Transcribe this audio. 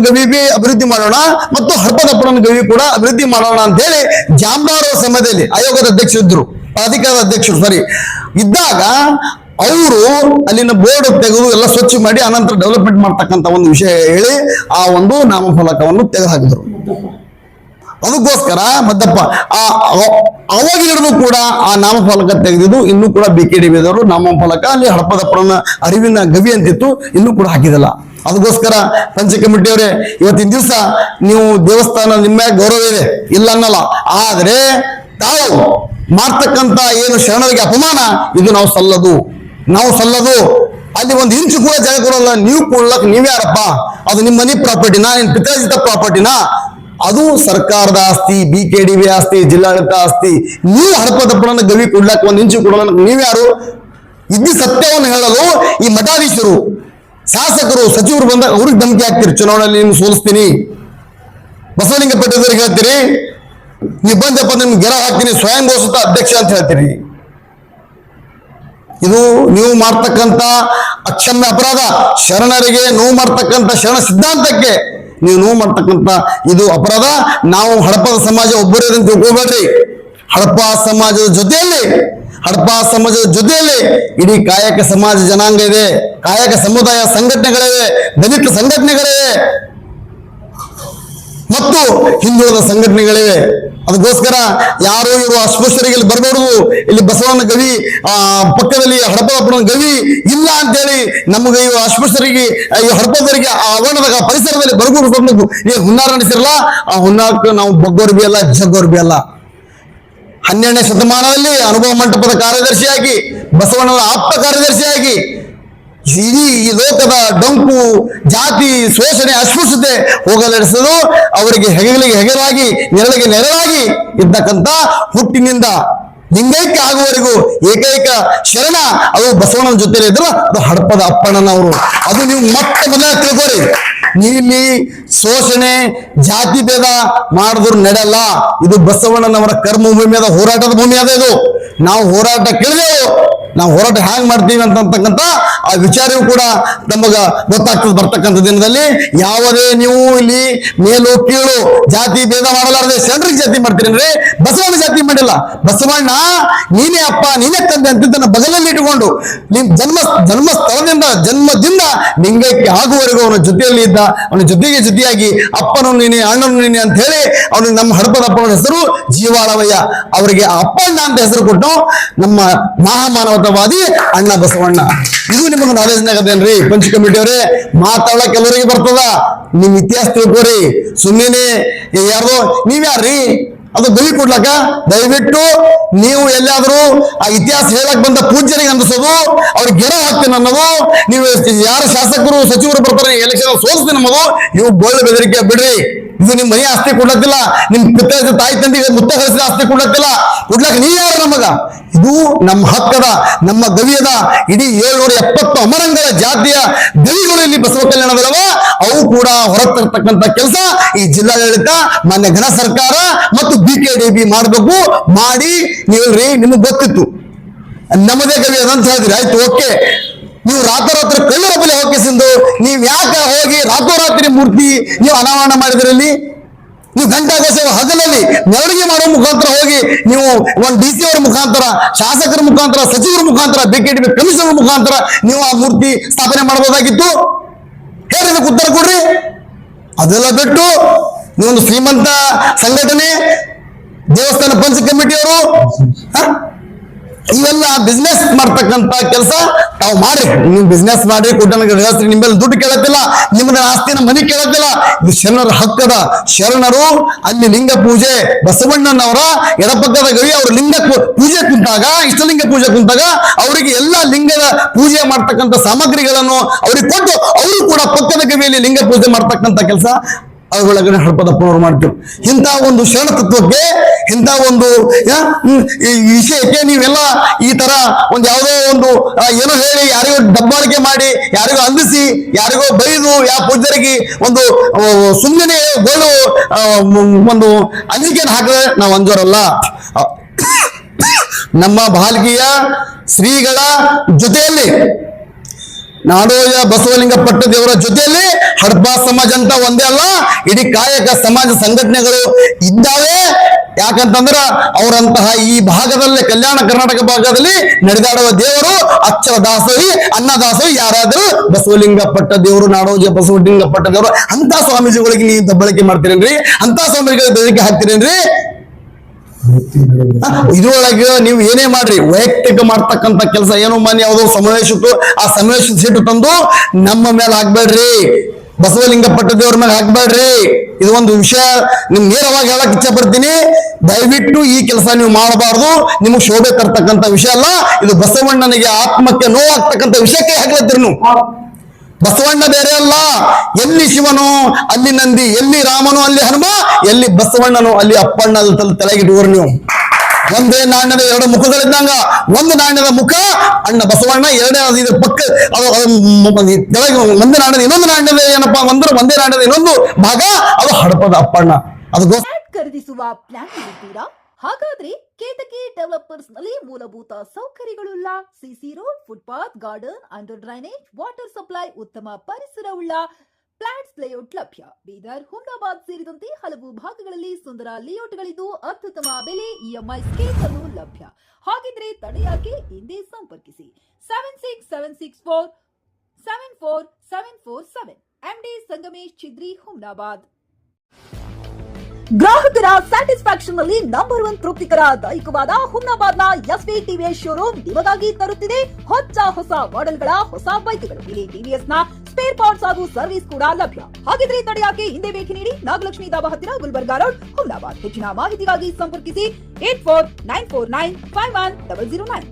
ಗವಿ ಅಭಿವೃದ್ಧಿ ಮಾಡೋಣ ಮತ್ತು ಹಡಪದಪ್ಪನ ಗವಿ ಕೂಡ ಅಭಿವೃದ್ಧಿ ಮಾಡೋಣ ಅಂತ ಹೇಳಿ ಜಾಮದಾರ ಸಮಯದಲ್ಲಿ ಆಯೋಗದ ಅಧ್ಯಕ್ಷರಿದ್ರು, ಪ್ರಾಧಿಕಾರದ ಅಧ್ಯಕ್ಷರು ಸರಿ ಇದ್ದಾಗ ಅವರು ಅಲ್ಲಿನ ಬೋರ್ಡ್ ತೆಗೆದು ಎಲ್ಲ ಸ್ವಚ್ಛ ಮಾಡಿ ಅನಂತರ ಡೆವಲಪ್ಮೆಂಟ್ ಮಾಡ್ತಕ್ಕಂಥ ಒಂದು ವಿಷಯ ಹೇಳಿ ಆ ಒಂದು ನಾಮಫಲಕವನ್ನು ತೆಗೆದು ಹಾಕಿದ್ರು. ಅದಕ್ಕೋಸ್ಕರ ಮದ್ದಪ್ಪ ಅವಾಗ ಹಿಡಿದು ಕೂಡ ಆ ನಾಮಫಲಕ ತೆಗೆದಿದ್ದು ಇನ್ನೂ ಕೂಡ BKDB ದವರು ನಾಮಫಲಕ ಅಲ್ಲಿ ಹಡಪದಪ್ಪನ ಅರಿವಿನ ಗವಿ ಅಂತಿತ್ತು, ಇನ್ನೂ ಕೂಡ ಹಾಕಿದಲ್ಲ. ಅದಕ್ಕೋಸ್ಕರ ಪಂಚ ಕಮಿಟಿಯವರೇ ಇವತ್ತಿನ ದಿವಸ ನೀವು ದೇವಸ್ಥಾನ ನಿಮ್ಮ ಗೌರವ ಇದೆ ಇಲ್ಲ ಅನ್ನಲ್ಲ, ಆದ್ರೆ ತಾವು ಮಾಡ್ತಕ್ಕಂಥ ಏನು ಶರಣರಿಗೆ ಅಪಮಾನ ಇದು ನಾವು ಸಲ್ಲದು. ಅಲ್ಲಿ ಒಂದು ಇಂಚು ಕೂಡ ಜಾಗ ಕೊಡಲ್ಲ, ನೀವು ಕೊಡ್ಲಕ್ ನೀವ್ಯಾರಪ್ಪ? ಅದು ನಿಮ್ಮ ಮನಿ ಪ್ರಾಪರ್ಟಿನಾ, ನಿನ್ ಪಿತಾಜಿತ ಪ್ರಾಪರ್ಟಿನಾ? ಅದು ಸರ್ಕಾರದ ಆಸ್ತಿ, BKDB ಆಸ್ತಿ, ಜಿಲ್ಲಾಡಳಿತ ಆಸ್ತಿ. ನೀವು ಹಡಪದಪ್ಪನ ಗವಿ ಕೊಡ್ಲಕ್ ಒಂದ್ ಇಂಚು ಕೊಡಲ್ಲ, ನೀವ್ಯಾರು? ಇದ್ದಿ ಸತ್ಯವನ್ನು ಹೇಳಲು ಈ ಮಠಾಧೀಶರು, ಶಾಸಕರು, ಸಚಿವರು ಬಂದಾಗ ಅವ್ರಿಗೆ ಧಮಕಿ ಹಾಕ್ತೀರಿ, ಚುನಾವಣೆಯಲ್ಲಿ ನೀನು ಸೋಲಿಸ್ತೀನಿ. ಬಸವಲಿಂಗ ಪಟ್ಟದವ್ರಿಗೆ ಹೇಳ್ತೀರಿ, ನೀವು ಬಂದಪ್ಪ ನಿಮ್ಗೆ ಗೆರ ಹಾಕ್ತೀನಿ, ಸ್ವಯಂ ಘೋಷಿತ ಅಧ್ಯಕ್ಷ ಅಂತ ಹೇಳ್ತೀರಿ. ಇದು ನೀವು ಮಾಡ್ತಕ್ಕಂಥ ಅಕ್ಷಮ್ಯ ಅಪರಾಧ. ಶರಣರಿಗೆ ನೋವು ಮಾಡ್ತಕ್ಕಂಥ ಶರಣ ಸಿದ್ಧಾಂತಕ್ಕೆ ನೀವು ನೋವು ಮಾಡ್ತಕ್ಕಂಥ ಇದು ಅಪರಾಧ. ನಾವು ಹಡಪದ ಸಮಾಜ ಒಬ್ಬರೇ ತಿಳ್ಕೊಬೇಡ್ರಿ. ಹಡಪ ಸಮಾಜದ ಜೊತೆಯಲ್ಲಿ ಇಡೀ ಕಾಯಕ ಸಮಾಜ ಜನಾಂಗ ಇದೆ, ಕಾಯಕ ಸಮುದಾಯ ಸಂಘಟನೆಗಳಿವೆ, ದಲಿತ ಸಂಘಟನೆಗಳಿವೆ ಮತ್ತು ಹಿಂದುಳಿದ ಸಂಘಟನೆಗಳಿವೆ. ಅದಕ್ಕೋಸ್ಕರ ಯಾರು ಇವರು ಅಸ್ಪೃಶ್ಯರಿಗೆ ಇಲ್ಲಿ ಬರಬಾರ್ದು, ಇಲ್ಲಿ ಬಸವನ ಗವಿ ಪಕ್ಕದಲ್ಲಿ ಹಡಪದಪ್ಪನ ಗವಿ ಇಲ್ಲ ಅಂತೇಳಿ ನಮಗೆ ಇವು ಅಸ್ಪೃಶ್ಯರಿಗೆ ಈ ಹಡಪದವರಿಗೆ ಆ ಆವರಣದ ಪರಿಸರದಲ್ಲಿ ಬರಬಹುದು. ನೀವು ಹುನ್ನಾರ ನಡೆಸಿರಲ್ಲ, ಆ ಹುನ್ನಾರಕ್ಕೆ ನಾವು ಬಗ್ಗೋರ್ ಬಿ ಅಲ್ಲ, ಜಗ್ಗೋರ್ ಬಿ ಅಲ್ಲ. 12ನೇ ಶತಮಾನದಲ್ಲಿ ಅನುಭವ ಮಂಟಪದ ಕಾರ್ಯದರ್ಶಿಯಾಗಿ, ಬಸವಣ್ಣನ ಆಪ್ತ ಕಾರ್ಯದರ್ಶಿಯಾಗಿ ಇಡೀ ಈ ಲೋಕದ ಡೊಂಕು, ಜಾತಿ, ಶೋಷಣೆ, ಅಸ್ಪೃಶ್ಯತೆ ಹೋಗಲೆಡಿಸಲು ಅವರಿಗೆ ಹೆಗಲಾಗಿ ನೆರಳಾಗಿ ಇದ್ದಕ್ಕಂಥ ಹುಟ್ಟಿನಿಂದ ಲಿಂಗೈಕ್ಯ ಆಗುವವರೆಗೂ ಏಕೈಕ ಶರಣ ಅದು ಬಸವಣ್ಣನ ಜೊತೆಲಿ ಇದ್ರು, ಅದು ಹಡಪದ ಅಪ್ಪಣ್ಣನವರು. ಅದು ನೀವು ಮತ್ತೆ ಮೊದಲ ತಿಳ್ಕೋರಿ. ನೀಲಿ ಶೋಷಣೆ, ಜಾತಿ ಭೇದ ಮಾಡಿದ್ರು ನಡೆಯಲ್ಲ. ಇದು ಬಸವಣ್ಣನವರ ಕರ್ಮ ಭೂಮಿ ಅದ, ಹೋರಾಟದ ಭೂಮಿ ಅದ. ಇದು ನಾವು ಹೋರಾಟ ಕೇಳಿದೆವು, ನಾವು ಹೋರಾಟ ಹ್ಯಾಂಗ್ ಮಾಡ್ತೀವಿ ಅಂತಕ್ಕಂಥ ಆ ವಿಚಾರವೂ ಕೂಡ ನಮಗ ಗೊತ್ತಾಗ್ತದೆ. ಬರ್ತಕ್ಕಂಥ ದಿನದಲ್ಲಿ ಯಾವುದೇ ನೀವು ಇಲ್ಲಿ ಮೇಲು ಕೀಳು ಜಾತಿ ಭೇದ ಮಾಡಲಾರದೆ ಶರಣರಿಗೆ ಜಾತಿ ಮಾಡ್ತೀರಿ, ಬಸವಣ್ಣ ಜಾತಿ ಮಾಡಿಲ್ಲ. ಬಸವಣ್ಣ ನೀನೇ ಅಪ್ಪ, ನೀನೇ ತಂದೆ ಅಂತ ಬಗಲಲ್ಲಿ ಇಟ್ಟುಕೊಂಡು ನಿಮ್ ಜನ್ಮದಿಂದ ಲಿಂಗೈಕ್ಯ ಆಗುವವರೆಗೂ ಅವನ ಜೊತೆಯಲ್ಲಿ ಇದ್ದ, ಅವನ ಜೊತೆಯಾಗಿ ಅಪ್ಪನು ನೀನೆ, ಅಣ್ಣನು ನೀನೆ ಅಂತ ಹೇಳಿ ಅವನಿಗೆ ನಮ್ಮ ಹಡಪದಪ್ಪನ ಹೆಸರು ಜೀವಾಳವಯ್ಯ. ಅವರಿಗೆ ಅಪ್ಪಣ್ಣ ಅಂತ ಹೆಸರು ಕೊಟ್ಟು ನಮ್ಮ ಮಹಾಮಾನವತಾವಾದಿ ಅಣ್ಣ ಬಸವಣ್ಣ. ಇದು ನಿಮಗೆ ನಾಲೆಜ್ನಾಗ ಅದೇನ್ರಿ ಪಂಚ ಕಮಿಟಿಯವರೇ? ಮಾತಾಡಕ್ ಕೆಲವರಿಗೆ ಬರ್ತದ, ನಿಮ್ ಇತಿಹಾಸ ತಿಳ್ಕೋರಿ. ಸುಮ್ಮನೆ ಯಾರ್ದೋ ನೀವ್ಯಾರ್ರಿ ಅದು ಬಲಿ ಕೊಡ್ಲಕ್ಕ? ದಯವಿಟ್ಟು ನೀವು ಎಲ್ಲಾದ್ರೂ ಆ ಇತಿಹಾಸ ಹೇಳಕ್ ಬಂದ ಪೂಜ್ಯರಿಗೆ ಅಂದಿಸೋದು, ಅವ್ರಿಗೆ ಗೆರ ಹಾಕ್ತೀನಿ ಅನ್ನೋದು, ನೀವು ಯಾರು ಶಾಸಕರು ಸಚಿವರು ಬರ್ತಾರೆ ಎಲೆಕ್ಷನ್ ಸೋಲಿಸ್ತೀನಿ ಅನ್ನೋದು, ಇವು ಗೋಳ್ಳು ಬೆದರಿಕೆ ಬಿಡ್ರಿ. ಇದು ನಿಮ್ ಮನೆ ಆಸ್ತಿ ಕೊಡ್ಲತ್ತಿಲ್ಲ, ನಿಮ್ ಪಿತ್ತ ತಾಯಿ ತಂದೆಗೆ ಮುತ್ತ ಕಳಿಸಿದ ಆಸ್ತಿ ಕೊಡ್ಲತ್ತಿಲ್ಲ. ಕೊಡ್ಲಕ್ ನೀ ಯಾರು ನಮಗ? ಇದು ನಮ್ಮ ಹಕ್ಕದ, ನಮ್ಮ ಗವಿಯದ. ಇಡೀ 770 ಅಮರಂಗರ ಜಾತಿಯ ಗವಿಗಳು ಇಲ್ಲಿ ಬಸವ ಕಲ್ಯಾಣದಲ್ಲವ, ಅವು ಕೂಡ ಹೊರತರ್ತಕ್ಕಂಥ ಕೆಲಸ ಈ ಜಿಲ್ಲಾಡಳಿತ, ಮಾನ್ಯ ಘನ ಸರ್ಕಾರ ಮತ್ತು BKDB ಮಾಡಬೇಕು. ಮಾಡಿ ನೀವಲ್ರಿ, ನಿಮಗ್ ಗೊತ್ತಿತ್ತು ನಮ್ಮದೇ ಗವಿ ಅದಂತ ಹೇಳಿದ್ರಿ, ಆಯ್ತು ಓಕೆ. ನೀವು ರಾತ್ರೋರಾತ್ರಿ ಕಳ್ಳರ ಬಲಿ ಹೋಗಿಸಿಂದು ನೀವ್ ಯಾಕೆ ಹೋಗಿ ರಾತ್ರೋರಾತ್ರಿ ಮೂರ್ತಿ ನೀವು ಅನಾವರಣ ಮಾಡಿದ್ರಲ್ಲಿ? ನೀವು ಗಂಟಾಘೋಷ ಹಗಲಲ್ಲಿ ಮೆರವಣಿಗೆ ಮಾಡುವ ಮುಖಾಂತರ ಹೋಗಿ ನೀವು ಒಂದು DC ಅವರ ಮುಖಾಂತರ, ಶಾಸಕರ ಮುಖಾಂತರ, ಸಚಿವರ ಮುಖಾಂತರ, BKDB ಕಮಿಷನರ್ ಮುಖಾಂತರ ನೀವು ಆ ಮೂರ್ತಿ ಸ್ಥಾಪನೆ ಮಾಡಬಹುದಾಗಿತ್ತು. ಹೇಳಿ ಉತ್ತರ ಕೊಡ್ರಿ. ಅದೆಲ್ಲ ಬಿಟ್ಟು ನೀವೊಂದು ಶ್ರೀಮಂತ ಸಂಘಟನೆ, ದೇವಸ್ಥಾನ ಪಂಚ ಕಮಿಟಿಯವರು ಇವೆಲ್ಲ ಬಿಸ್ನೆಸ್ ಮಾಡ್ತಕ್ಕಂತ ಕೆಲಸ ತಾವು ಮಾಡ್ರಿ. ನೀವು ಬಿಸ್ನೆಸ್ ಮಾಡಿ ಕೊಟ್ಟನಗಸ್ತ್ರಿ, ನಿಮ್ಮೆಲ್ಲ ದುಡ್ಡು ಕೇಳತ್ತಿಲ್ಲ, ನಿಮ್ಮನ್ನ ಆಸ್ತಿನ ಮನೆ ಕೇಳತ್ತಿಲ್ಲ. ಇದು ಶರಣರ ಹಕ್ಕದ. ಶರಣರು ಅಲ್ಲಿ ಲಿಂಗ ಪೂಜೆ, ಬಸವಣ್ಣನವರ ಎಡಪಕ್ಕದ ಗವಿ ಅವರು ಲಿಂಗ ಪೂಜೆ ಕುಂತಾಗ, ಇಷ್ಟಲಿಂಗ ಪೂಜೆ ಕುಂತಾಗ ಅವರಿಗೆ ಎಲ್ಲ ಲಿಂಗದ ಪೂಜೆ ಮಾಡ್ತಕ್ಕಂಥ ಸಾಮಗ್ರಿಗಳನ್ನು ಅವ್ರಿಗೆ ಕೊಟ್ಟು ಅವರು ಕೂಡ ಪಕ್ಕದ ಗವಿಯಲ್ಲಿ ಲಿಂಗ ಪೂಜೆ ಮಾಡ್ತಕ್ಕಂಥ ಕೆಲಸ ಅವುಗಳನ್ನ ಹಡಪದಪ್ಪನವರು ಮಾಡ್ತೀವಿ. ಇಂಥ ಒಂದು ಶರಣ ತತ್ವಕ್ಕೆ, ಇಂಥ ಒಂದು ವಿಷಯಕ್ಕೆ ನೀವೆಲ್ಲ ಈ ತರ ಒಂದು ಯಾವುದೋ ಒಂದು ಏನೋ ಹೇಳಿ, ಯಾರಿಗೋ ದಬ್ಬಾಳಿಕೆ ಮಾಡಿ, ಯಾರಿಗೋ ಅಂದಿಸಿ, ಯಾರಿಗೋ ಬೈದು, ಯಾವ ಪೂಜಾರಿಗೆ ಒಂದು ಸುಮ್ಮನೆ ಗೋಳು ಒಂದು ಅಂಜಿಕೆಯನ್ನು ಹಾಕಿದ್ರೆ ನಾವು ಅಂಜೋರಲ್ಲ. ನಮ್ಮ ಬಾಲ್ಕಿಯ ಶ್ರೀಗಳ ಜೊತೆಯಲ್ಲಿ ನಾಡೋಜ ಬಸವಲಿಂಗಪಟ್ಟ ದೇವರ ಜೊತೆಯಲ್ಲಿ ಹಡಪ ಸಮಾಜ ಅಂತ ಒಂದೇ ಅಲ್ಲ, ಇಡೀ ಕಾಯಕ ಸಮಾಜ ಸಂಘಟನೆಗಳು ಇದ್ದಾವೆ. ಯಾಕಂತಂದ್ರ ಅವರಂತಹ ಈ ಭಾಗದಲ್ಲಿ, ಕಲ್ಯಾಣ ಕರ್ನಾಟಕ ಭಾಗದಲ್ಲಿ ನಡೆದಾಡುವ ದೇವರು ಅಕ್ಷರ ದಾಸೋಹಿ, ಅನ್ನ ದಾಸೋಹಿ ಯಾರಾದ್ರೂ ಬಸವಲಿಂಗಪಟ್ಟ ದೇವರು, ನಾಡೋಜ ಬಸವಲಿಂಗಪಟ್ಟ ದೇವರು ಅಂತ ಸ್ವಾಮೀಜಿಗಳಿಗೆ ನೀವು ದಬ್ಬಳಿಕೆ ಮಾಡ್ತೀರೇನ್ರಿ? ಅಂತ ಸ್ವಾಮೀಜಿಗಳಿಗೆ ಬೆದರಿಕೆ ಹಾಕ್ತೀರೇನ್ರಿ? ಇದ್ರೊಳಗೆ ನೀವು ಏನೇ ಮಾಡ್ರಿ, ವೈಯಕ್ತಿಕ ಮಾಡ್ತಕ್ಕಂಥ ಕೆಲಸ ಏನೋ ಮನೆ ಯಾವುದೋ ಸಮಾವೇಶಕ್ಕೂ ಆ ಸಮಾವೇಶ ಸೀಟು ತಂದು ನಮ್ಮ ಮೇಲೆ ಹಾಕ್ಬೇಡ್ರಿ, ಬಸವಲಿಂಗಪಟ್ಟ ದೇವ್ರ ಮೇಲೆ ಹಾಕ್ಬೇಡ್ರಿ. ಇದು ಒಂದು ವಿಷಯ ನಿಮ್ಗೆ ನೇರವಾಗಿ ಹೇಳಕ್ ಇಚ್ಛೆ ಪಡ್ತೀನಿ. ದಯವಿಟ್ಟು ಈ ಕೆಲಸ ನೀವು ಮಾಡಬಾರ್ದು. ನಿಮ್ಗೆ ಶೋಭೆ ತರ್ತಕ್ಕಂಥ ವಿಷಯ ಅಲ್ಲ ಇದು. ಬಸವಣ್ಣನಿಗೆ ಆತ್ಮಕ್ಕೆ ನೋವಾಗ್ತಕ್ಕಂಥ ವಿಷಯಕ್ಕೆ ಹಾಕ್ಲತ್ತೀರಿ ನೀವು. ಬಸವಣ್ಣ ಬೇರೆ ಅಲ್ಲ. ಎಲ್ಲಿ ಶಿವನು ಅಲ್ಲಿ ನಂದಿ, ಎಲ್ಲಿ ರಾಮನು ಅಲ್ಲಿ ಹನುಮ, ಎಲ್ಲಿ ಬಸವಣ್ಣನು ಅಲ್ಲಿ ಅಪ್ಪಣ್ಣ ತಲೆಗಿಟ್ಟುವರು ನೀವು. ಒಂದೇ ನಾಣ್ಯದ ಎರಡು ಮುಖಗಳಿದ್ದಂಗ, ಒಂದು ನಾಣ್ಯದ ಮುಖ ಅಣ್ಣ ಬಸವಣ್ಣ, ಎರಡನೇ ಇದ್ರ ಪಕ್ಕ ಕೆಳಗೆ ಒಂದೇ ನಾಣ್ಯದ ಇನ್ನೊಂದು ನಾಣ್ಯದ ಏನಪ್ಪಾ ಅಂದ್ರೆ ಒಂದೇ ನಾಣ್ಯದ ಇನ್ನೊಂದು ಭಾಗ ಅದು ಹಡಪದ ಅಪ್ಪಣ್ಣ. ಅದು ಖರೀದಿಸುವ ಪ್ಲಾನ್ ಇರುತ್ತೀರಾ? ಹಾಗಾದ್ರೆ ಕೇತಕಿ ಡೆವಲಪರ್ಸ್ ನಲ್ಲಿ ಮೂಲಭೂತ ಸೌಕರ್ಯಗಳುಳ್ಳ CC road, footpath, garden, under drainage, water supply, ಉತ್ತಮ ಪರಿಸರವುಳ್ಳ ಫ್ಲಾಟ್ಸ್ ಲೇಔಟ್ ಲಭ್ಯ. ಬೀದರ್, ಹುಮ್ನಾಬಾದ್ ಸೇರಿದಂತೆ ಹಲವು ಭಾಗಗಳಲ್ಲಿ ಸುಂದರ ಲೇಔಟ್ಗಳಿದ್ದು ಅತ್ಯುತ್ತಮ ಬೆಲೆ, ಇಎಂಐ ಸ್ಕೀಮ್ ಅನ್ನು ಲಭ್ಯ. ಹಾಗಿದ್ರೆ ತಡೆಯಾಕೆ? ಹಿಂದೆ ಸಂಪರ್ಕಿಸಿ 7676474747 MD ಸಂಗಮೇಶ್ ಚಿದ್ರಿ, ಹುಮ್ನಾಬಾದ್. ಗ್ರಾಹಕರ ಸ್ಯಾಟಿಸ್ಫ್ಯಾಕ್ಷನ್ ನಲ್ಲಿ ನಂಬರ್ 1 ತೃಪ್ತಿಕರ ದೈಹಿಕವಾದ ಹುಮ್ನಾಬಾದ್ನ ಎಸ್ವಿ ಟಿವಿಎಸ್ ಶೋರೂಮ್ ನಿಮಗಾಗಿ ತರುತ್ತಿದೆ ಹೊಸ ಮಾಡೆಲ್ಗಳ ಹೊಸ ಬೈಕ್ಗಳು. ಇಲ್ಲಿ ಟಿವಿಎಸ್ ನ ಸ್ಪೇರ್ ಪಾರ್ಟ್ಸ್ ಹಾಗೂ ಸರ್ವಿಸ್ ಕೂಡ ಲಭ್ಯ. ಹಾಗಿದ್ರೆ ತಡೆಯಾಕೆ? ಹಿಂದೆ ಭೇಟಿ ನೀಡಿ, ನಾಗಲಕ್ಷ್ಮಿ ಧಾಬಾ ಹತ್ತಿರ, ಗುಲ್ಬರ್ಗಾ ರೋಡ್, ಹುಮ್ನಾಬಾದ್. ಹೆಚ್ಚಿನ ಮಾಹಿತಿಗಾಗಿ ಸಂಪರ್ಕಿಸಿ 8494951009.